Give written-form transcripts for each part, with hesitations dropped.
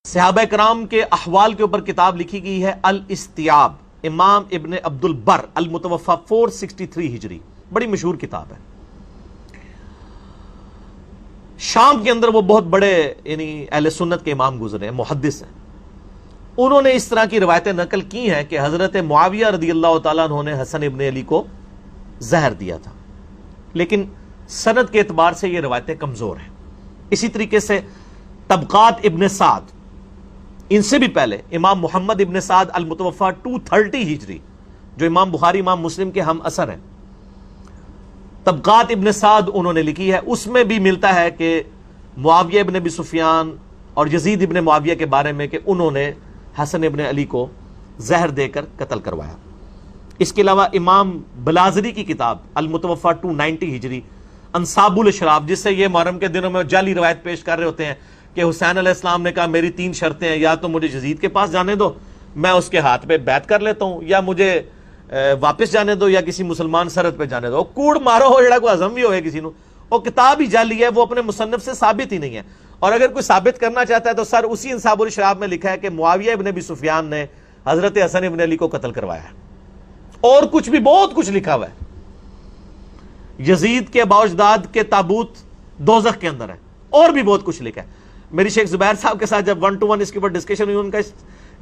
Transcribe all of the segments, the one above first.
صحابہ کرام کے احوال کے اوپر کتاب لکھی گئی ہے الاستیاب، امام ابن عبد البر، المتوفی 463 ہجری، بڑی مشہور کتاب ہے۔ شام کے اندر وہ بہت بڑے یعنی اہل سنت کے امام گزرے ہیں، محدث ہیں۔ انہوں نے اس طرح کی روایتیں نقل کی ہیں کہ حضرت معاویہ رضی اللہ تعالیٰ عنہ نے حسن ابن علی کو زہر دیا تھا، لیکن سند کے اعتبار سے یہ روایتیں کمزور ہیں۔ اسی طریقے سے طبقات ابن سعد، ان سے بھی پہلے امام محمد ابن سعد المتوفی 230 ہجری، جو امام بخاری امام مسلم کے ہم اثر ہیں، طبقات ابن سعد انہوں نے لکھی ہے، اس میں بھی ملتا ہے کہ معاویہ ابن ابی سفیان اور یزید ابن معاویہ کے بارے میں کہ انہوں نے حسن ابن علی کو زہر دے کر قتل کروایا۔ اس کے علاوہ امام بلازری کی کتاب المتوفی 290 ہجری، انصاب الاشراف، جس سے یہ محرم کے دنوں میں جعلی روایت پیش کر رہے ہوتے ہیں کہ حسین علیہ السلام نے کہا میری 3 شرطیں ہیں، یا تو مجھے یزید کے پاس جانے دو، میں اس کے ہاتھ پہ بیعت کر لیتا ہوں، یا مجھے واپس جانے دو، یا کسی مسلمان سرحد پہ جانے دو۔ کوڑ مارو ہو جڑا کوئی ہضم بھی ہوئے کسی نو، وہ کتاب ہی جعلی ہے، وہ اپنے مصنف سے ثابت ہی نہیں ہے۔ اور اگر کوئی ثابت کرنا چاہتا ہے تو سر اسی انصاب الاشراف میں لکھا ہے کہ معاویہ ابن ابی سفیان نے حضرت حسن ابن علی کو قتل کروایا ہے، اور کچھ بھی بہت کچھ لکھا ہوا ہے۔ یزید کے باوجداد کے تابوت دوزخ کے اندر ہے، اور بھی بہت کچھ لکھا ہے۔ میری شیخ زبیر صاحب کے ساتھ جب 1 to 1 اس کے اوپر ڈسکشن ہوئی ان کا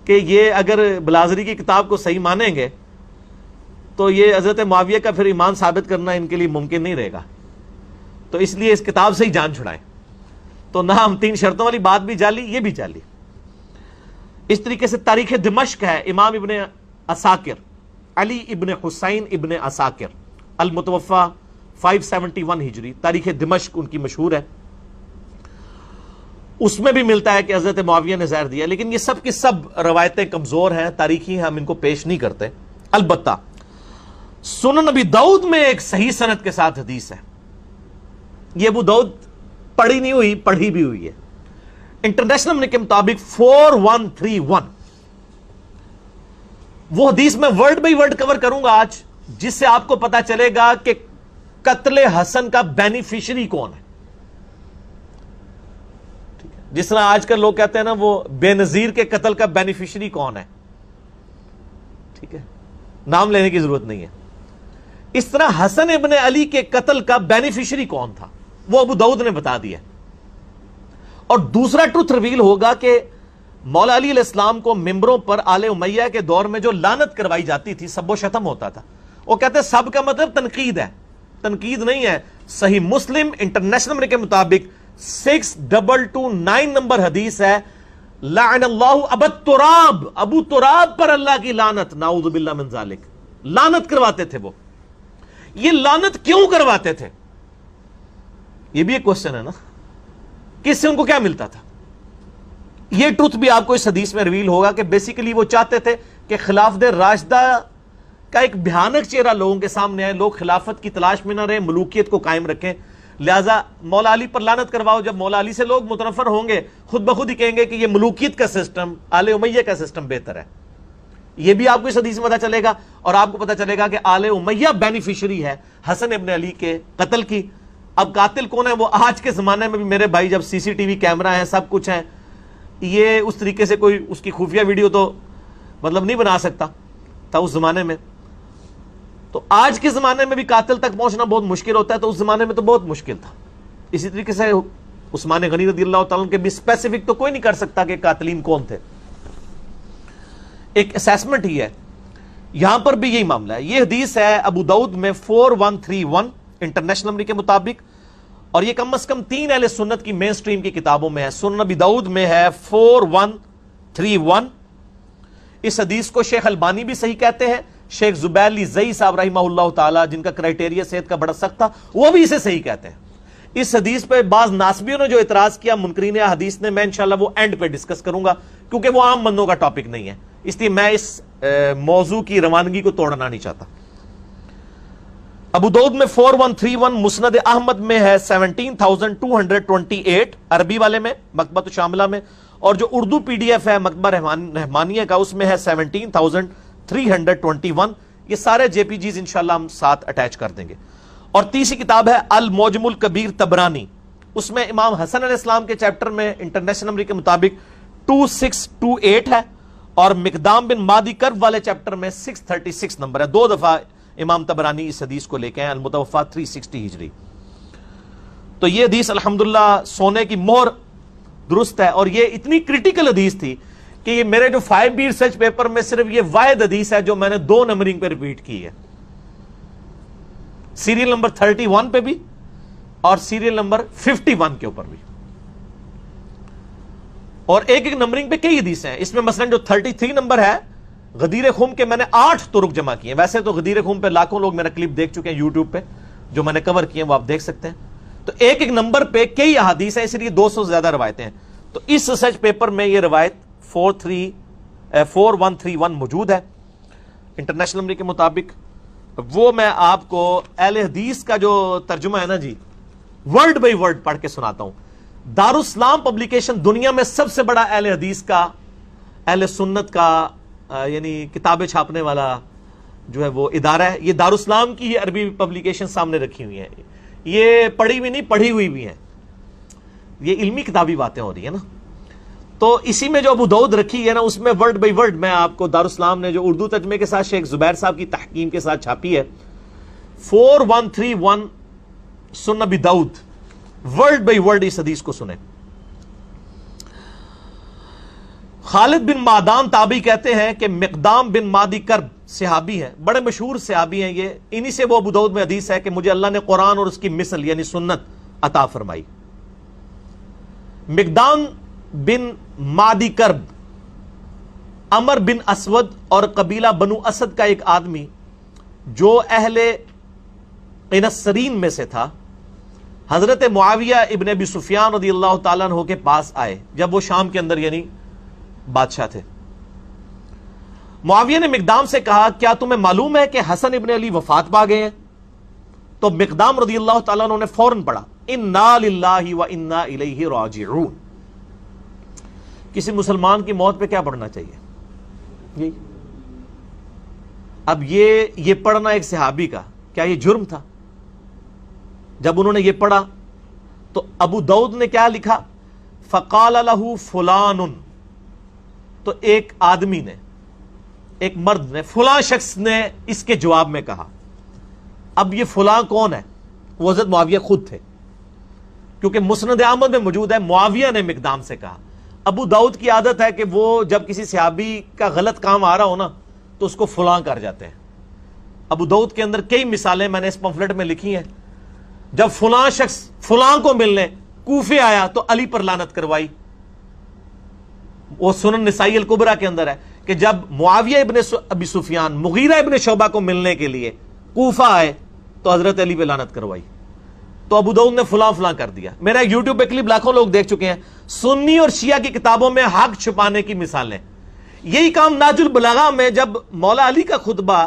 کہ یہ اگر بلازری کی کتاب کو صحیح مانیں گے تو یہ حضرت معاویہ کا پھر ایمان ثابت کرنا ان کے لیے ممکن نہیں رہے گا، تو اس لیے اس کتاب سے ہی جان چھڑائیں۔ تو نہ ہم 3 شرطوں والی بات بھی جعلی، یہ بھی جعلی۔ اس طریقے سے تاریخ دمشق ہے، امام ابن عساکر، علی ابن حسین ابن عساکر، المتوفی 571 ہجری، تاریخ دمشق ان کی مشہور ہے۔ اس میں بھی ملتا ہے کہ حضرت معاویہ نے زہر دیا، لیکن یہ سب کی سب روایتیں کمزور ہیں، تاریخی ہیں، ہم ان کو پیش نہیں کرتے۔ البتہ سنن ابی داؤد میں ایک صحیح سند کے ساتھ حدیث ہے، یہ ابو داؤد پڑھی نہیں ہوئی، پڑھی بھی ہوئی ہے۔ انٹرنیشنل کے مطابق 4131، وہ حدیث میں ورڈ بائی ورڈ کور کروں گا آج، جس سے آپ کو پتا چلے گا کہ قتل حسن کا بینیفیشری کون ہے۔ جس طرح آج کل لوگ کہتے ہیں نا وہ بے نظیر کے قتل کا بینیفیشری کون ہے، ٹھیک ہے، نام لینے کی ضرورت نہیں ہے۔ اس طرح حسن ابن علی کے قتل کا بینیفیشری کون تھا وہ ابو داؤد نے بتا دیا۔ اور دوسرا ٹروتھ ریویل ہوگا کہ مولا علی علیہ السلام کو ممبروں پر آل امیہ کے دور میں جو لعنت کروائی جاتی تھی، سب و شتم ہوتا تھا، وہ کہتے ہیں سب کا مطلب تنقید ہے، تنقید نہیں ہے۔ صحیح مسلم انٹرنیشنل کے مطابق 6229 نمبر حدیث ہے، لعن اللہ ابو تراب، ابو تراب پر اللہ کی لعنت، نعوذ باللہ من ذالک۔ لعنت کرواتے تھے وہ، یہ لعنت کیوں کرواتے تھے؟ یہ بھی ایک کوسچن ہے نا، کس سے ان کو کیا ملتا تھا؟ یہ ٹروتھ بھی آپ کو اس حدیث میں ریویل ہوگا کہ بیسیکلی وہ چاہتے تھے کہ خلافت راشدہ کا ایک بھیانک چہرہ لوگوں کے سامنے آئے، لوگ خلافت کی تلاش میں نہ رہیں، ملوکیت کو قائم رکھیں، لہٰذا مولا علی پر لعنت کرواؤ۔ جب مولا علی سے لوگ متنفر ہوں گے، خود بخود ہی کہیں گے کہ یہ ملوکیت کا سسٹم، آل امیہ کا سسٹم بہتر ہے۔ یہ بھی آپ کو اس حدیث میں پتا چلے گا، اور آپ کو پتا چلے گا کہ آل امیہ بینیفیشری ہے حسن ابن علی کے قتل کی۔ اب قاتل کون ہے وہ آج کے زمانے میں بھی میرے بھائی، جب سی سی ٹی وی کیمرہ ہے، سب کچھ ہے، یہ اس طریقے سے کوئی اس کی خفیہ ویڈیو تو مطلب نہیں بنا سکتا تھا اس زمانے میں۔ تو آج کے زمانے میں بھی قاتل تک پہنچنا بہت مشکل ہوتا ہے، تو اس زمانے میں تو بہت مشکل تھا۔ اسی طریقے سے عثمان غنی رضی اللہ تعالیٰ کے بھی اسپیسیفک تو کوئی نہیں کر سکتا کہ قاتلین کون تھے، ایک اسیسمنٹ ہی ہے۔ یہاں پر بھی یہی معاملہ ہے۔ یہ حدیث ہے ابو داؤد میں 4131 انٹرنیشنل کے مطابق، اور یہ کم از کم 3 اہل سنت کی مین سٹریم کی کتابوں میں ہے۔ سنن ابی داؤد میں ہے 4131۔ اس حدیث کو شیخ البانی بھی صحیح کہتے ہیں، شیخ زبیر علی زئی صاحب رحمہ اللہ تعالی، جن کا کرائٹیریا صحت کا بڑا سخت تھا، وہ بھی اسے صحیح کہتے ہیں۔ اس حدیث پہ بعض ناسبیوں نے جو اعتراض کیا منکرین حدیث نے، میں انشاءاللہ وہ اینڈ پہ ڈسکس کروں گا، کیونکہ وہ عام بندوں کا ٹاپک نہیں ہے، اس لیے میں اس موضوع کی روانگی کو توڑنا نہیں چاہتا۔ ابو داؤد میں 4131، مسند احمد میں ہے 17228 عربی والے میں، مکتبۃ شاملہ میں، اور جو اردو پی ڈی ایف ہے مکتبہ رحمانیہ کا، اس میں ہے 17321۔ یہ سارے جے پی جیز انشاءاللہ ہم ساتھ اٹیچ کر دیں گے۔ اور تیسری کتاب ہے المعجم الکبیر طبرانی، اس میں امام حسن علیہ السلام کے چیپٹر میں انٹرنیشنل نمبر کے مطابق 2628 ہے اور مقدام بن مادی کرب والے چیپٹر میں 636 نمبر ہے. 2 دفعہ امام طبرانی اس حدیث کو لے کے ہیں, المتوفا 360 ہجری. تو یہ حدیث الحمدللہ سونے کی مہر درست ہے, اور یہ اتنی کریٹیکل حدیث تھی کہ یہ میرے جو 5B ریسرچ پیپر میں صرف یہ واحد حدیث ہے جو میں نے 2 نمبرنگ پہ ریپیٹ کی ہے, سیریل نمبر 31 پہ بھی اور سیریل نمبر 51 کے اوپر بھی, اور ایک نمبرنگ پہ کئی حدیث ہیں. اس میں مثلا جو 33 نمبر ہے غدیر خم کے میں نے 8 طرق جمع کیے ہیں. ویسے تو غدیر خم پہ لاکھوں لوگ میرا کلپ دیکھ چکے ہیں یوٹیوب پہ, جو میں نے کور کیے ہیں وہ آپ دیکھ سکتے ہیں. تو ایک نمبر پہ کئی احادیث ہیں, اس لیے 200 سے زیادہ روایتیں ہیں. تو اس ریسرچ پیپر میں یہ روایت 4131 موجود ہے انٹرنیشنل نمبر کے مطابق. وہ میں آپ کو اہل حدیث کا جو ترجمہ ہے نا جی, ورڈ بائی ورڈ پڑھ کے سناتا ہوں. دارالاسلام پبلیکیشن دنیا میں سب سے بڑا اہل حدیث کا, اہل سنت کا یعنی کتابیں چھاپنے والا جو ہے وہ ادارہ ہے. یہ دارالاسلام کی یہ عربی پبلیکیشن سامنے رکھی ہوئی ہیں, یہ پڑھی ہوئی نہیں پڑھی ہوئی بھی ہیں, یہ علمی کتابی باتیں ہو رہی ہیں نا. تو اسی میں جو ابو داؤد رکھی ہے نا, اس میں ورڈ بائی ورڈ میں آپ کو دارالاسلام نے جو اردو ترجمے کے ساتھ شیخ زبیر صاحب کی تحقیم کے ساتھ چھاپی ہے 4131 سنن ابی داؤد, ورڈ بائی ورڈ اس حدیث کو سنیں. خالد بن معدان تابعی کہتے ہیں کہ مقدام بن مادی کرب صحابی ہیں, بڑے مشہور صحابی ہیں یہ. انہی سے وہ ابو داؤد میں حدیث ہے کہ مجھے اللہ نے قرآن اور اس کی مثل یعنی سنت عطا فرمائی. مقدام بن مادی کرب عمر بن اسود اور قبیلہ بنو اسد کا ایک آدمی جو اہل قنسرین میں سے تھا, حضرت معاویہ ابن ابی سفیان رضی اللہ تعالیٰ عنہ کے پاس آئے جب وہ شام کے اندر یعنی بادشاہ تھے. معاویہ نے مقدام سے کہا کیا تمہیں معلوم ہے کہ حسن ابن علی وفات پا گئے ہیں؟ تو مقدام رضی اللہ تعالیٰ عنہ نے فوراً پڑھا انا للہ و انا الیہ راجعون. کسی مسلمان کی موت پہ کیا پڑھنا چاہیے؟ اب یہ پڑھنا ایک صحابی کا کیا یہ جرم تھا؟ جب انہوں نے یہ پڑھا تو ابو داؤد نے کیا لکھا, فقال لہ فلان, تو ایک آدمی نے, ایک مرد نے, فلاں شخص نے اس کے جواب میں کہا. اب یہ فلاں کون ہے؟ وہ حضرت معاویہ خود تھے, کیونکہ مسند احمد میں موجود ہے معاویہ نے مقدام سے کہا. ابو داؤد کی عادت ہے کہ وہ جب کسی صحابی کا غلط کام آ رہا ہو نا تو اس کو فلاں کر جاتے ہیں. ابو داؤد کے اندر کئی مثالیں میں نے اس پمفلٹ میں لکھی ہیں. جب فلاں شخص فلاں کو ملنے کوفے آیا تو علی پر لعنت کروائی. وہ سنن نسائی الکبرا کے اندر ہے کہ جب معاویہ ابن ابی سفیان مغیرہ ابن شعبہ کو ملنے کے لیے کوفہ آئے تو حضرت علی پہ لعنت کروائی. تو ابو داؤد نے فلاں فلاں کر دیا. میرا یوٹیوب پہ کلپ لاکھوں لوگ دیکھ چکے ہیں. سنی اور شیعہ کی کتابوں میں حق چھپانے کی مثالیں. یہی کام ناج البلاغہ میں جب مولا علی کا خطبہ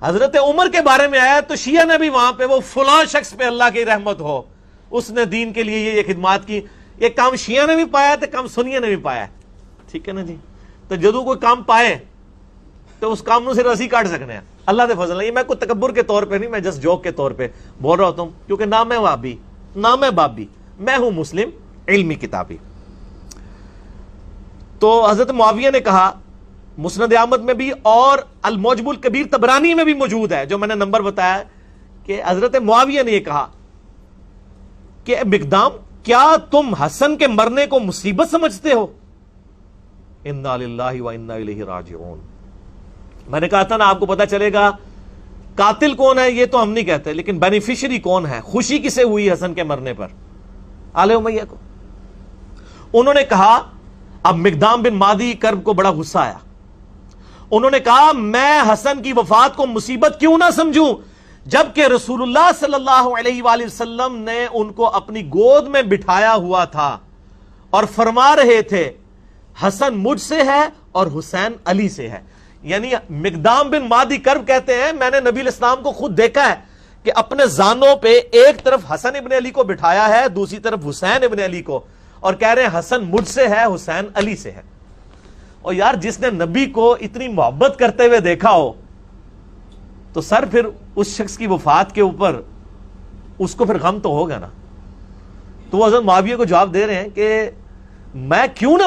حضرت عمر کے بارے میں آیا تو شیعہ نے بھی وہاں پہ وہ فلاں شخص پہ اللہ کی رحمت ہو, اس نے دین کے لیے یہ خدمات کی. یہ کام شیعہ نے بھی پایا تو کام سنیہ نے بھی پایا. ٹھیک ہے نا جی. تو جدو کوئی کام پائے تو اس کام سے رسی کاٹ سکنے ہیں اللہ دے فضل. یہ میں کوئی تکبر کے طور پہ نہیں, میں جسٹ جوک کے طور پہ بول رہا ہوتا ہوں, کیونکہ نہ میں وہابی نہ میں بابی, میں ہوں مسلم علمی کتابی. تو حضرت معاویہ نے کہا, مسند احمد میں بھی اور المعجم الکبیر طبرانی میں بھی موجود ہے جو میں نے نمبر بتایا, کہ حضرت معاویہ نے یہ کہا کہ مقدام کیا تم حسن کے مرنے کو مصیبت سمجھتے ہو؟ انا للہ و انا الیہ راجعون. میں نے کہا تھا نا آپ کو پتا چلے گا قاتل کون ہے یہ تو ہم نہیں کہتے, لیکن بینیفیشری کون ہے, خوشی کسے ہوئی حسن کے مرنے پر؟ آل امیہ کو. انہوں نے کہا, اب مقدام بن مادی کرب کو بڑا غصہ آیا. انہوں نے کہا میں حسن کی وفات کو مصیبت کیوں نہ سمجھوں جبکہ رسول اللہ صلی اللہ علیہ وآلہ وسلم نے ان کو اپنی گود میں بٹھایا ہوا تھا اور فرما رہے تھے حسن مجھ سے ہے اور حسین علی سے ہے. یعنی مقدام بن مادی کرب کہتے ہیں میں نے نبی علیہ السلام کو خود دیکھا ہے کہ اپنے زانوں پہ ایک طرف حسن ابن علی کو بٹھایا ہے, دوسری طرف حسین ابن علی کو, اور کہہ رہے ہیں حسن مجھ سے ہے حسین علی سے ہے. اور یار جس نے نبی کو اتنی محبت کرتے ہوئے دیکھا ہو تو سر پھر اس شخص کی وفات کے اوپر اس کو پھر غم تو ہوگا نا. تو وہ حضرت معاویہ کو جواب دے رہے ہیں کہ میں کیوں نہ